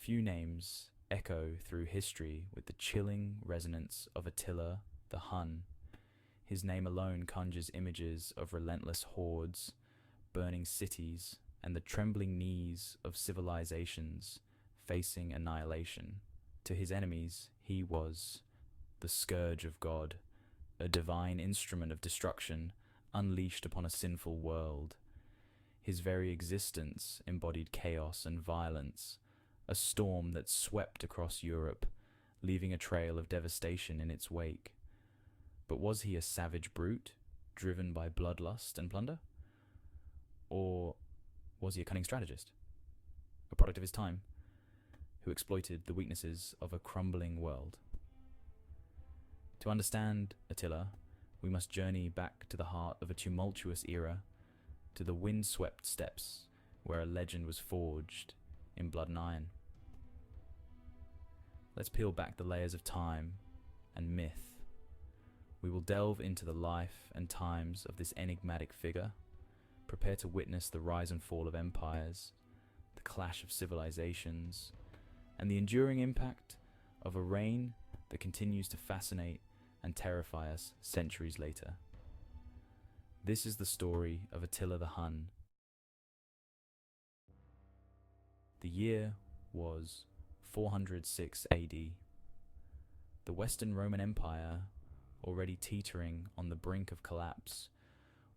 Few names echo through history with the chilling resonance of Attila the Hun. His name alone conjures images of relentless hordes, burning cities, and the trembling knees of civilizations facing annihilation. To his enemies, he was the Scourge of God, a divine instrument of destruction unleashed upon a sinful world. His very existence embodied chaos and violence, a storm that swept across Europe, leaving a trail of devastation in its wake. But was he a savage brute, driven by bloodlust and plunder? Or was he a cunning strategist, a product of his time, who exploited the weaknesses of a crumbling world? To understand Attila, we must journey back to the heart of a tumultuous era, to the wind-swept steppes where a legend was forged in blood and iron. Let's peel back the layers of time and myth. We will delve into the life and times of this enigmatic figure, prepare to witness the rise and fall of empires, the clash of civilizations, and the enduring impact of a reign that continues to fascinate and terrify us centuries later. This is the story of Attila the Hun. The year was 406 AD. The Western Roman Empire, already teetering on the brink of collapse,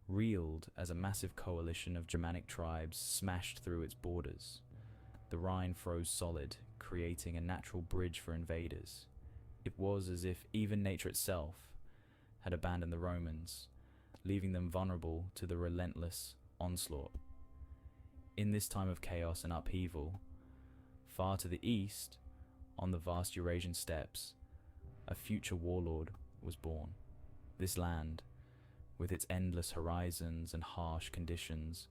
reeled as a massive coalition of Germanic tribes smashed through its borders. The Rhine froze solid, creating a natural bridge for invaders. It was as if even nature itself had abandoned the Romans, leaving them vulnerable to the relentless onslaught. In this time of chaos and upheaval, far to the east, on the vast Eurasian steppes, a future warlord was born. This land, with its endless horizons and harsh conditions,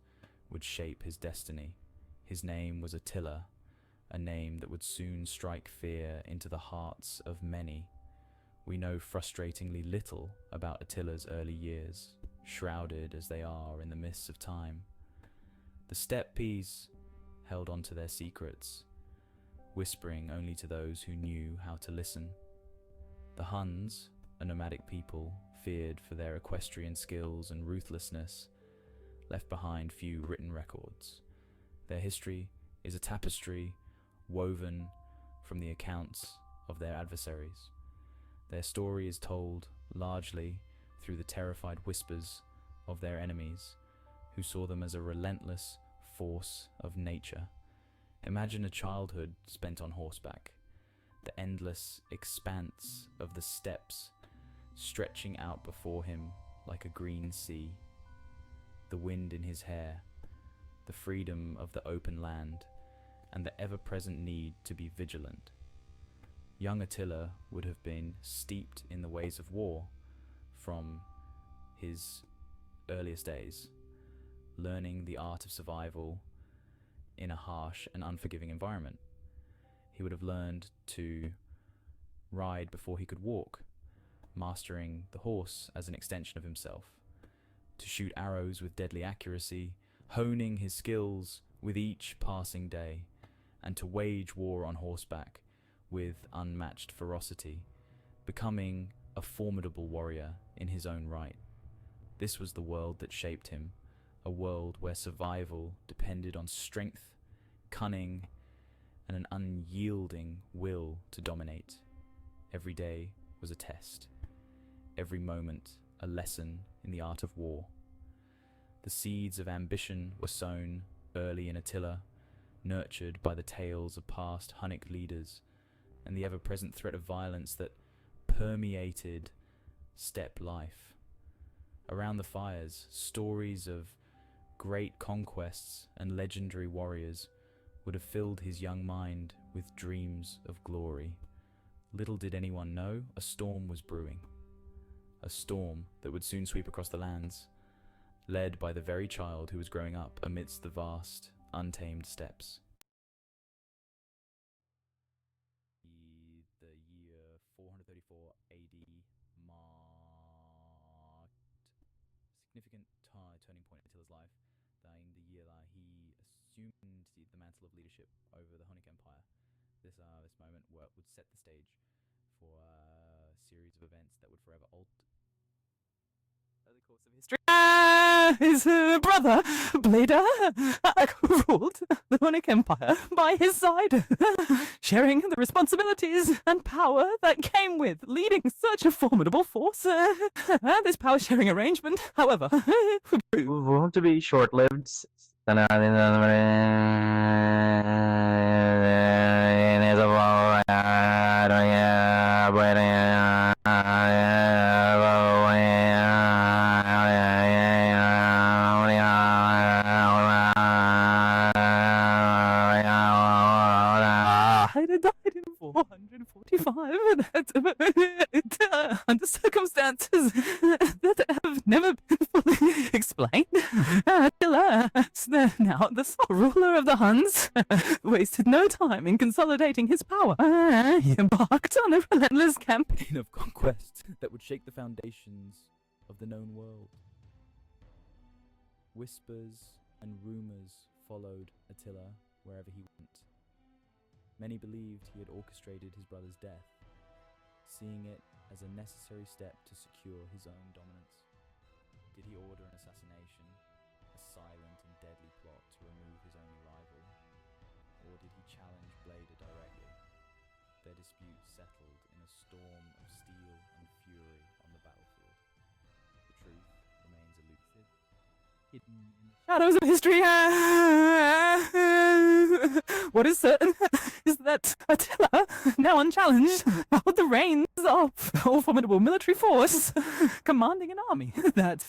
would shape his destiny. His name was Attila, a name that would soon strike fear into the hearts of many. We know frustratingly little about Attila's early years, shrouded as they are in the mists of time. The steppes held on to their secrets, whispering only to those who knew how to listen. The Huns, a nomadic people feared for their equestrian skills and ruthlessness, left behind few written records. Their history is a tapestry woven from the accounts of their adversaries. Their story is told largely through the terrified whispers of their enemies, who saw them as a relentless force of nature. Imagine a childhood spent on horseback, the endless expanse of the steppes stretching out before him like a green sea, the wind in his hair, the freedom of the open land, and the ever-present need to be vigilant. Young Attila would have been steeped in the ways of war from his earliest days, learning the art of survival in a harsh and unforgiving environment. He would have learned to ride before he could walk, mastering the horse as an extension of himself, to shoot arrows with deadly accuracy, honing his skills with each passing day, and to wage war on horseback with unmatched ferocity, becoming a formidable warrior in his own right. This was the world that shaped him, a world where survival depended on strength, cunning, and an unyielding will to dominate. Every day was a test, every moment a lesson in the art of war. The seeds of ambition were sown early in Attila, nurtured by the tales of past Hunnic leaders and the ever-present threat of violence that permeated steppe life. Around the fires, stories of great conquests and legendary warriors would have filled his young mind with dreams of glory. Little did anyone know, a storm was brewing. A storm that would soon sweep across the lands, led by the very child who was growing up amidst the vast, untamed steppes. The year 434 AD marked a significant turning point in Attila's life, in the year that he assumed the mantle of leadership over the Hunnic Empire. this moment would set the stage for a series of events that would forever alter the course of history. His brother, Bleda, ruled the Hunnic Empire by his side, sharing the responsibilities and power that came with leading such a formidable force. This power-sharing arrangement, however, proved to be short-lived. Died in 445 under circumstances that have never been fully explained. Attila, now the sole ruler of the Huns, wasted no time in consolidating his power. He embarked on a relentless campaign of conquest that would shake the foundations of the known world. Whispers and rumors followed Attila wherever he went. Many believed he had orchestrated his brother's death, seeing it as a necessary step to secure his own dominance. Did he order an assassination, a silent and deadly plot to remove his only rival, or did he challenge Bleda directly? Their dispute settled in a storm of steel and fury on the battlefield. The truth remains elusive, hidden in the shadows of history. What is certain is that Attila, now unchallenged, held the reins of a formidable military force, commanding an army that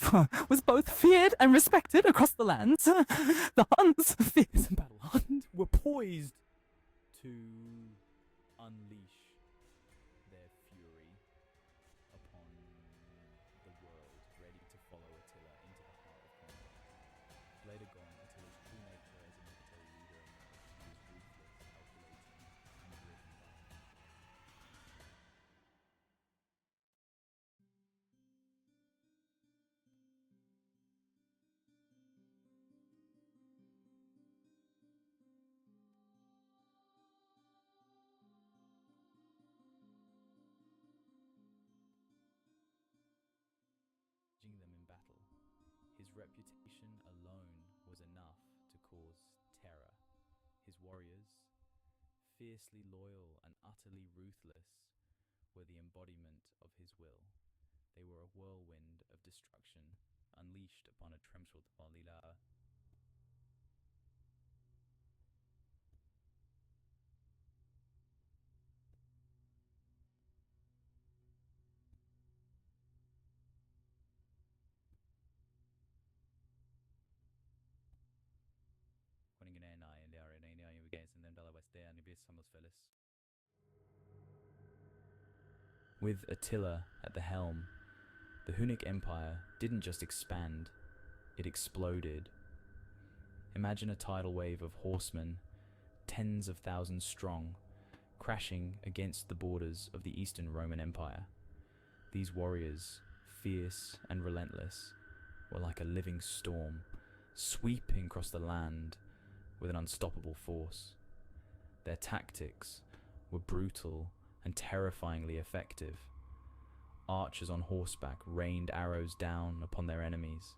was both feared and respected across the lands. The Huns, fierce and battle-hardened, were poised to unleash their fury upon the world, ready to follow Attila into the heart of combat. Later gone, Attila's true nature as a military leader emerged. He was ruthless, calculating, and driven by them in battle. His reputation alone was enough to cause terror. His warriors, fiercely loyal and utterly ruthless, were the embodiment of his will. They were a whirlwind of destruction unleashed upon a tremsel Valila. With Attila at the helm, the Hunnic Empire didn't just expand, it exploded. Imagine a tidal wave of horsemen, tens of thousands strong, crashing against the borders of the Eastern Roman Empire. These warriors, fierce and relentless, were like a living storm, sweeping across the land with an unstoppable force. Their tactics were brutal and terrifyingly effective. Archers on horseback rained arrows down upon their enemies,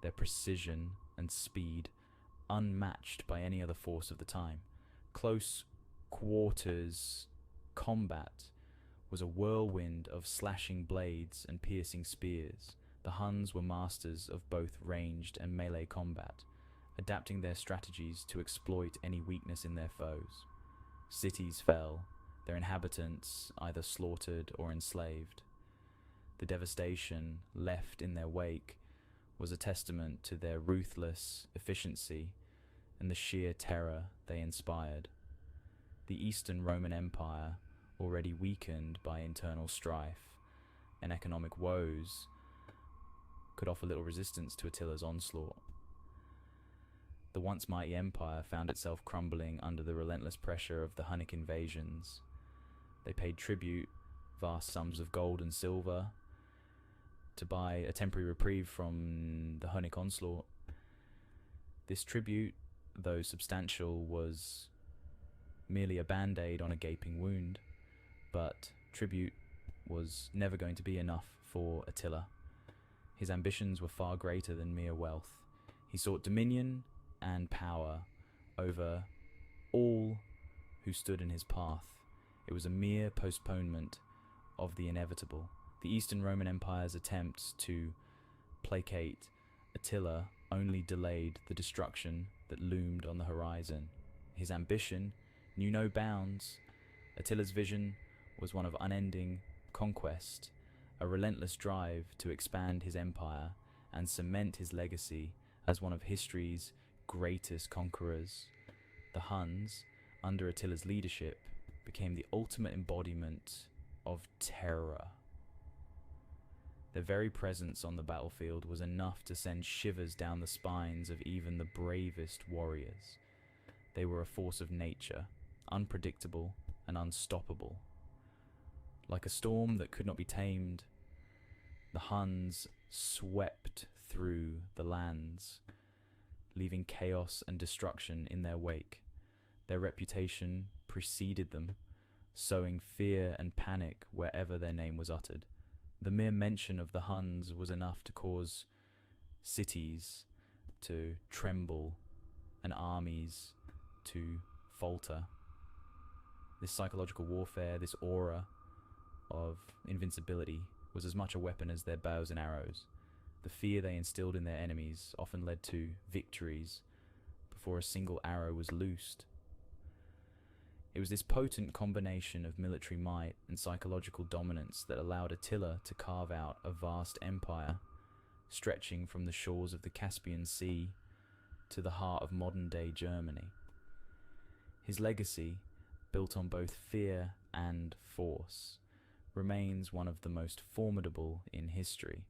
their precision and speed unmatched by any other force of the time. Close quarters combat was a whirlwind of slashing blades and piercing spears. The Huns were masters of both ranged and melee combat, adapting their strategies to exploit any weakness in their foes. Cities fell, their inhabitants either slaughtered or enslaved. The devastation left in their wake was a testament to their ruthless efficiency and the sheer terror they inspired. The Eastern Roman Empire, already weakened by internal strife and economic woes, could offer little resistance to Attila's onslaught. The once mighty empire found itself crumbling under the relentless pressure of the Hunnic invasions. They paid tribute, vast sums of gold and silver, to buy a temporary reprieve from the Hunnic onslaught. This tribute, though substantial, was merely a band-aid on a gaping wound, but tribute was never going to be enough for Attila. His ambitions were far greater than mere wealth. He sought dominion and power over all who stood in his path. It was a mere postponement of the inevitable. The Eastern Roman Empire's attempts to placate Attila only delayed the destruction that loomed on the horizon. His ambition knew no bounds. Attila's vision was one of unending conquest, a relentless drive to expand his empire and cement his legacy as one of history's greatest conquerors. The Huns, under Attila's leadership, became the ultimate embodiment of terror. Their very presence on the battlefield was enough to send shivers down the spines of even the bravest warriors. They were a force of nature, unpredictable and unstoppable. Like a storm that could not be tamed, the Huns swept through the lands, leaving chaos and destruction in their wake. Their reputation preceded them, sowing fear and panic wherever their name was uttered. The mere mention of the Huns was enough to cause cities to tremble and armies to falter. This psychological warfare, this aura of invincibility, was as much a weapon as their bows and arrows. The fear they instilled in their enemies often led to victories before a single arrow was loosed. It was this potent combination of military might and psychological dominance that allowed Attila to carve out a vast empire, stretching from the shores of the Caspian Sea to the heart of modern-day Germany. His legacy, built on both fear and force, remains one of the most formidable in history.